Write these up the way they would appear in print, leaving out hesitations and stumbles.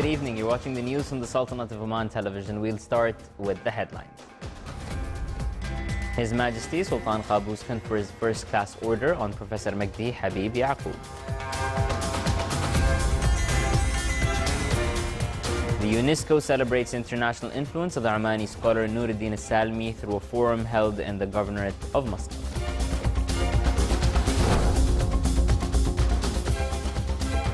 Good evening. You're watching the news from the Sultanate of Oman television. We'll start with the headlines. His Majesty Sultan Qaboos confers first-class order on Professor Magdi Habib Yaqub. The UNESCO celebrates international influence of the Omani scholar Nuruddin al-Salmi through a forum held in the Governorate of Muscat.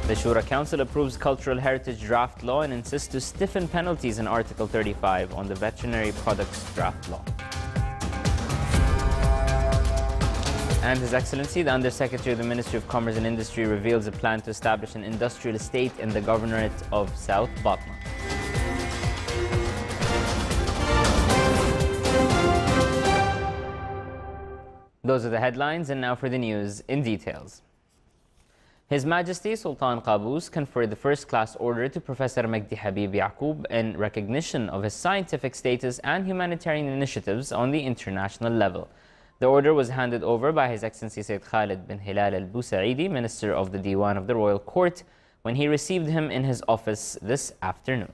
The Shura Council approves cultural heritage draft law and insists to stiffen penalties in Article 35 on the veterinary products draft law. And His Excellency, the Undersecretary of the Ministry of Commerce and Industry, reveals a plan to establish an industrial estate in the Governorate of South Batna. Those are the headlines, and now for the news in details. His Majesty Sultan Qaboos conferred the first-class order to Professor Magdi Habib Yaqub in recognition of his scientific status and humanitarian initiatives on the international level. The order was handed over by His Excellency Sayyid Khalid bin Hilal al-Busaidi, Minister of the Diwan of the Royal Court, when he received him in his office this afternoon.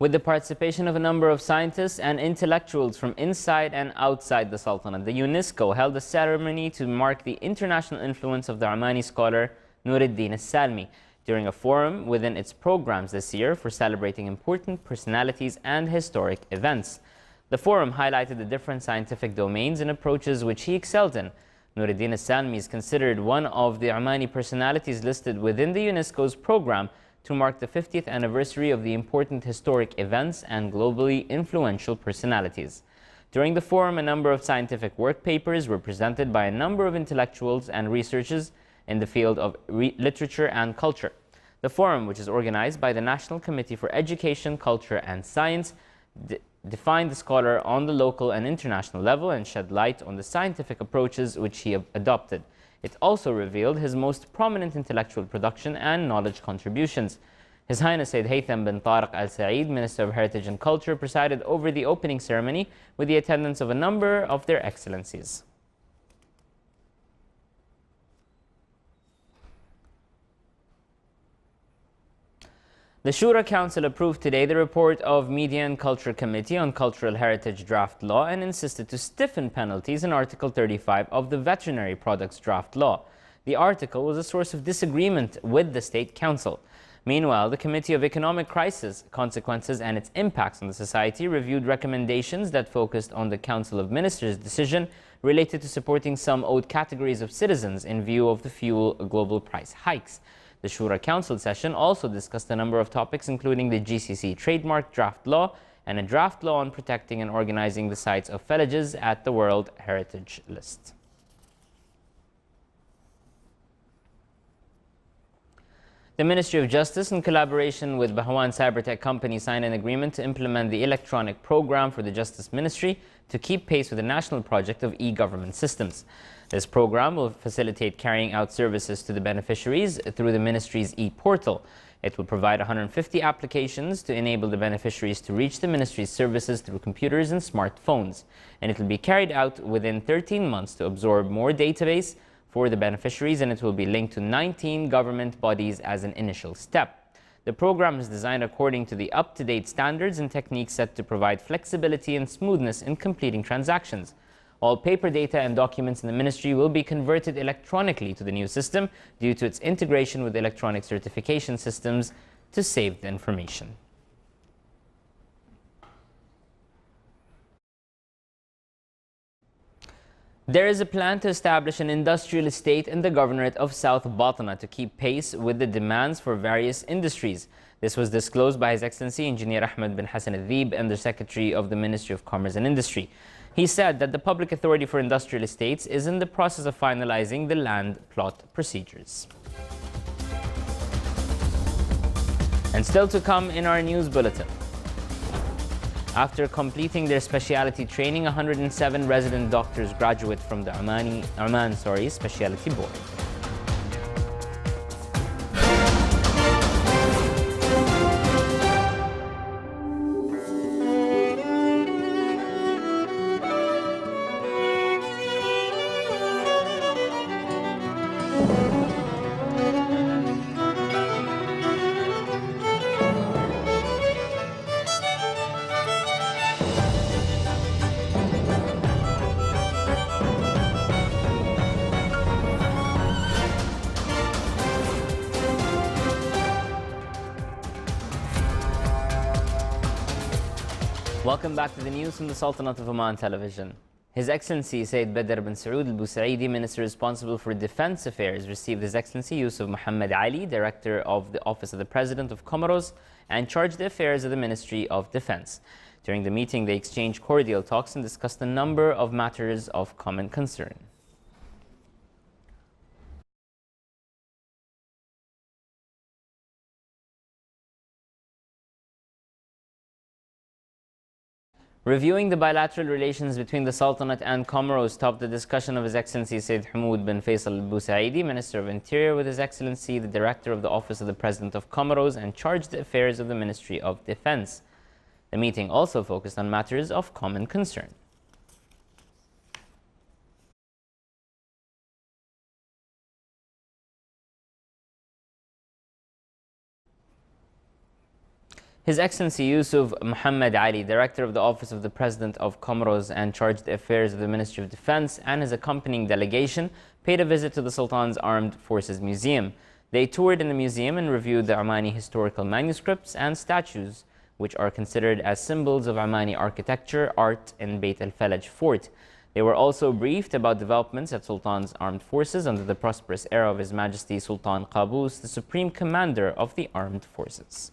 With the participation of a number of scientists and intellectuals from inside and outside the Sultanate, the UNESCO held a ceremony to mark the international influence of the Omani scholar Nuruddin al-Salmi during a forum within its programs this year for celebrating important personalities and historic events. The forum highlighted the different scientific domains and approaches which he excelled in. Nuruddin al-Salmi is considered one of the Omani personalities listed within the UNESCO's program to mark the 50th anniversary of the important historic events and globally influential personalities. During the forum, a number of scientific work papers were presented by a number of intellectuals and researchers in the field of literature and culture. The forum, which is organized by the National Committee for Education, Culture and Science, defined the scholar on the local and international level and shed light on the scientific approaches which he adopted. It also revealed his most prominent intellectual production and knowledge contributions. His Highness Sayyid Haytham bin Tariq Al Saeed, Minister of Heritage and Culture, presided over the opening ceremony with the attendance of a number of their excellencies. The Shura Council approved today the report of Media and Culture Committee on Cultural Heritage Draft Law and insisted to stiffen penalties in Article 35 of the Veterinary Products Draft Law. The article was a source of disagreement with the State Council. Meanwhile, the Committee of Economic Crisis, Consequences and its Impacts on the Society reviewed recommendations that focused on the Council of Ministers' decision related to supporting some owed categories of citizens in view of the fuel global price hikes. The Shura Council session also discussed a number of topics, including the GCC trademark draft law and a draft law on protecting and organizing the sites of villages at the World Heritage List. The Ministry of Justice, in collaboration with Bahwan Cybertech Company, signed an agreement to implement the electronic program for the Justice Ministry to keep pace with the national project of e-government systems. This program will facilitate carrying out services to the beneficiaries through the Ministry's e-portal. It will provide 150 applications to enable the beneficiaries to reach the Ministry's services through computers and smartphones. And it will be carried out within 13 months to absorb more database for the beneficiaries, and it will be linked to 19 government bodies as an initial step. The program is designed according to the up-to-date standards and techniques set to provide flexibility and smoothness in completing transactions. All paper data and documents in the Ministry will be converted electronically to the new system due to its integration with electronic certification systems to save the information. There is a plan to establish an industrial estate in the Governorate of South Batna to keep pace with the demands for various industries. This was disclosed by His Excellency Engineer Ahmed bin Hassan Al-Deeb, Undersecretary of the Ministry of Commerce and Industry. He said that the Public Authority for Industrial Estates is in the process of finalizing the land plot procedures. And still to come in our news bulletin. After completing their specialty training, 107 resident doctors graduate from the Oman Specialty Board. Welcome back to the news from the Sultanate of Oman Television. His Excellency Sayyid Badr bin Saud Al Busaidi, Minister responsible for Defense Affairs, received His Excellency Yusuf Muhammad Ali, Director of the Office of the President of Comoros, and charged the affairs of the Ministry of Defense. During the meeting, they exchanged cordial talks and discussed a number of matters of common concern. Reviewing the bilateral relations between the Sultanate and Comoros topped the discussion of His Excellency Sayyid Hamoud bin Faisal Al Busaidi, Minister of Interior, with His Excellency the Director of the Office of the President of Comoros, and charged the affairs of the Ministry of Defense. The meeting also focused on matters of common concern. His Excellency Yusuf Muhammad Ali, Director of the Office of the President of Comoros and charged the affairs of the Ministry of Defense, and his accompanying delegation paid a visit to the Sultan's Armed Forces Museum. They toured in the museum and reviewed the Omani historical manuscripts and statues, which are considered as symbols of Omani architecture, art in Beit al-Falaj Fort. They were also briefed about developments at Sultan's Armed Forces under the prosperous era of His Majesty Sultan Qaboos, the Supreme Commander of the Armed Forces.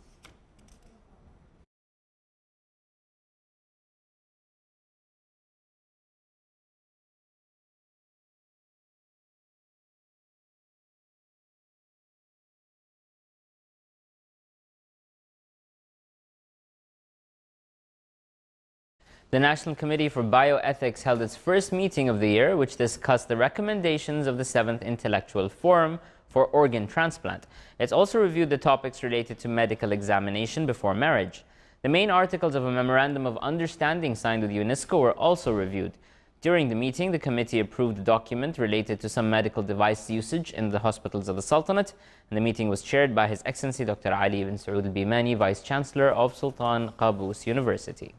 The National Committee for Bioethics held its first meeting of the year, which discussed the recommendations of the 7th Intellectual Forum for Organ Transplant. It also reviewed the topics related to medical examination before marriage. The main articles of a Memorandum of Understanding signed with UNESCO were also reviewed. During the meeting, the committee approved a document related to some medical device usage in the hospitals of the Sultanate, and the meeting was chaired by His Excellency Dr. Ali bin Saud Al Bimani, Vice Chancellor of Sultan Qaboos University.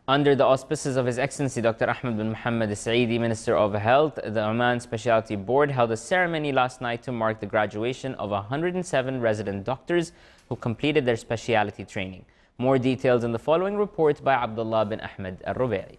Under the auspices of His Excellency Dr. Ahmed bin Mohammed Al-Saidi, Minister of Health, the Oman Specialty Board held a ceremony last night to mark the graduation of 107 resident doctors who completed their specialty training. More details in the following report by Abdullah bin Ahmed Al-Rubai.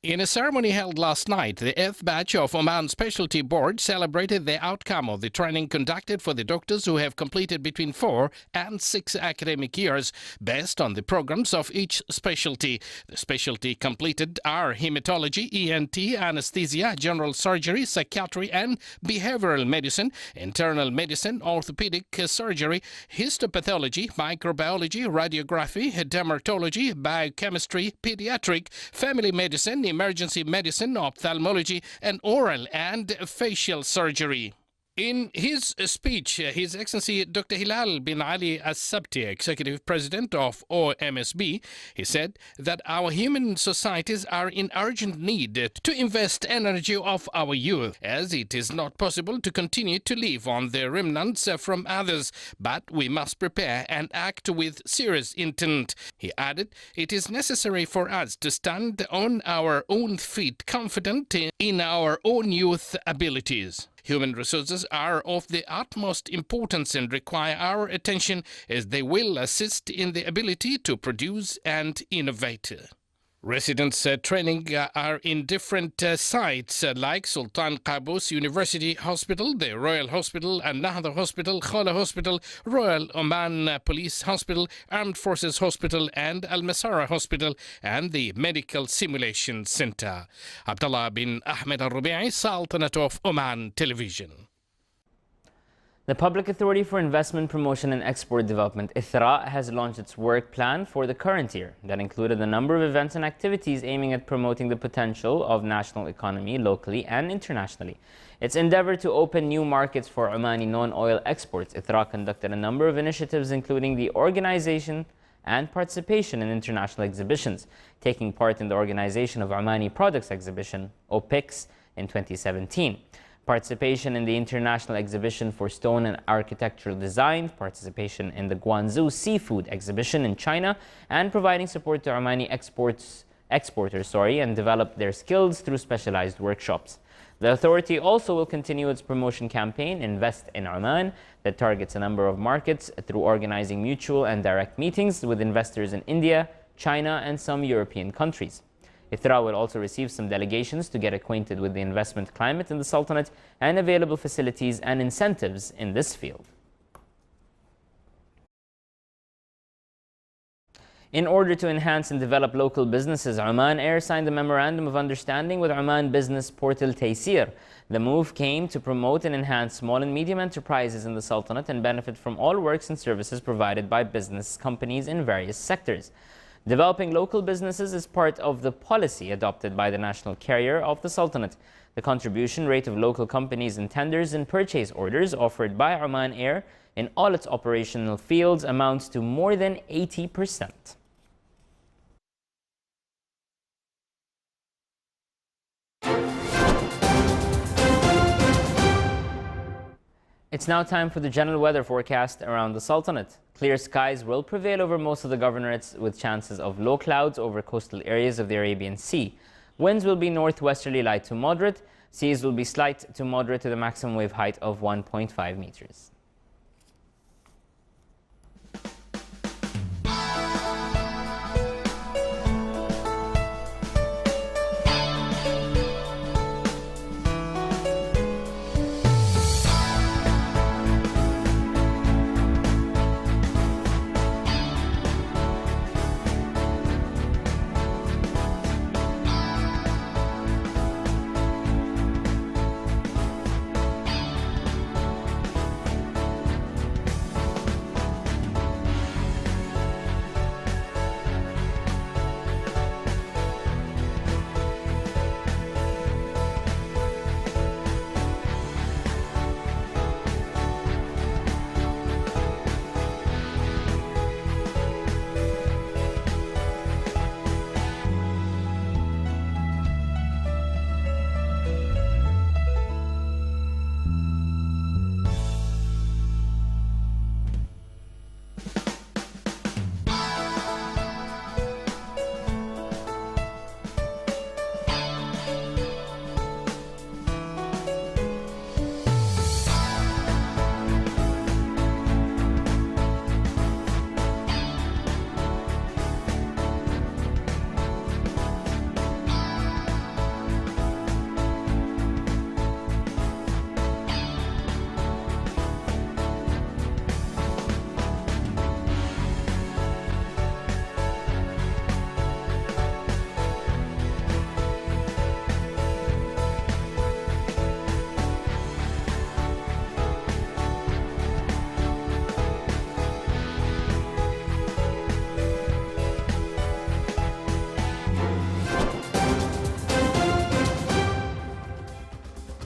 In a ceremony held last night, the 8th batch of Oman Specialty Board celebrated the outcome of the training conducted for the doctors who have completed between 4 and 6 academic years based on the programs of each specialty. The specialty completed are hematology, ENT, anesthesia, general surgery, psychiatry and behavioral medicine, internal medicine, orthopedic surgery, histopathology, microbiology, radiography, dermatology, biochemistry, pediatric, family medicine, emergency medicine, ophthalmology, and oral and facial surgery. In his speech, His Excellency Dr. Hilal bin Ali As-Sabti, Executive President of OMSB, he said that our human societies are in urgent need to invest energy of our youth, as it is not possible to continue to live on the remnants from others, but we must prepare and act with serious intent. He added, it is necessary for us to stand on our own feet, confident in our own youth abilities. Human resources are of the utmost importance and require our attention, as they will assist in the ability to produce and innovate. Residents training are in different sites like Sultan Qaboos University Hospital, the Royal Hospital, Al Nahda Hospital, Khala Hospital, Royal Oman Police Hospital, Armed Forces Hospital, and Al Masara Hospital, and the Medical Simulation Center. Abdullah bin Ahmed Al Rubi'i, Sultanate of Oman Television. The Public Authority for Investment Promotion and Export Development, ITHRA, has launched its work plan for the current year that included a number of events and activities aiming at promoting the potential of national economy locally and internationally. Its endeavor to open new markets for Omani non-oil exports, ITHRA conducted a number of initiatives including the organization and participation in international exhibitions, taking part in the organization of Omani Products Exhibition, OPEX, in 2017. Participation in the International Exhibition for Stone and Architectural Design, participation in the Guangzhou Seafood Exhibition in China, and providing support to Omani exporters and develop their skills through specialized workshops. The authority also will continue its promotion campaign, Invest in Oman, that targets a number of markets through organizing mutual and direct meetings with investors in India, China, and some European countries. ITHRA will also receive some delegations to get acquainted with the investment climate in the Sultanate and available facilities and incentives in this field. In order to enhance and develop local businesses, Oman Air signed a memorandum of understanding with Oman business portal Taysir. The move came to promote and enhance small and medium enterprises in the Sultanate and benefit from all works and services provided by business companies in various sectors. Developing local businesses is part of the policy adopted by the national carrier of the Sultanate. The contribution rate of local companies in tenders and purchase orders offered by Oman Air in all its operational fields amounts to more than 80%. It's now time for the general weather forecast around the Sultanate. Clear skies will prevail over most of the governorates with chances of low clouds over coastal areas of the Arabian Sea. Winds will be northwesterly light to moderate. Seas will be slight to moderate to the maximum wave height of 1.5 meters.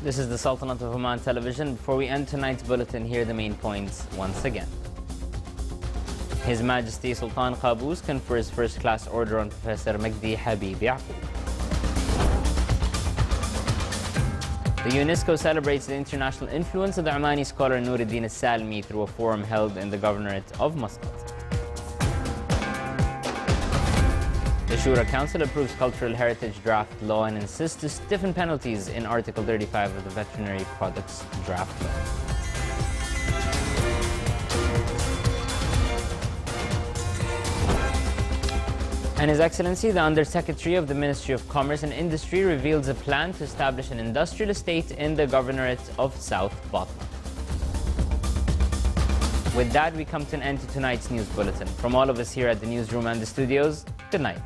This is the Sultanate of Oman Television. Before we end tonight's bulletin, here are the main points once again. His Majesty Sultan Qaboos confers first-class order on Professor Magdi Habib Yaqub. The UNESCO celebrates the international influence of the Omani scholar Nuruddin al-Salmi through a forum held in the Governorate of Muscat. The Shura Council approves Cultural Heritage Draft Law and insists to stiffen penalties in Article 35 of the Veterinary Products Draft Law. And His Excellency, the Undersecretary of the Ministry of Commerce and Industry, reveals a plan to establish an industrial estate in the Governorate of South Batna. With that, we come to an end to tonight's news bulletin. From all of us here at the newsroom and the studios, good night.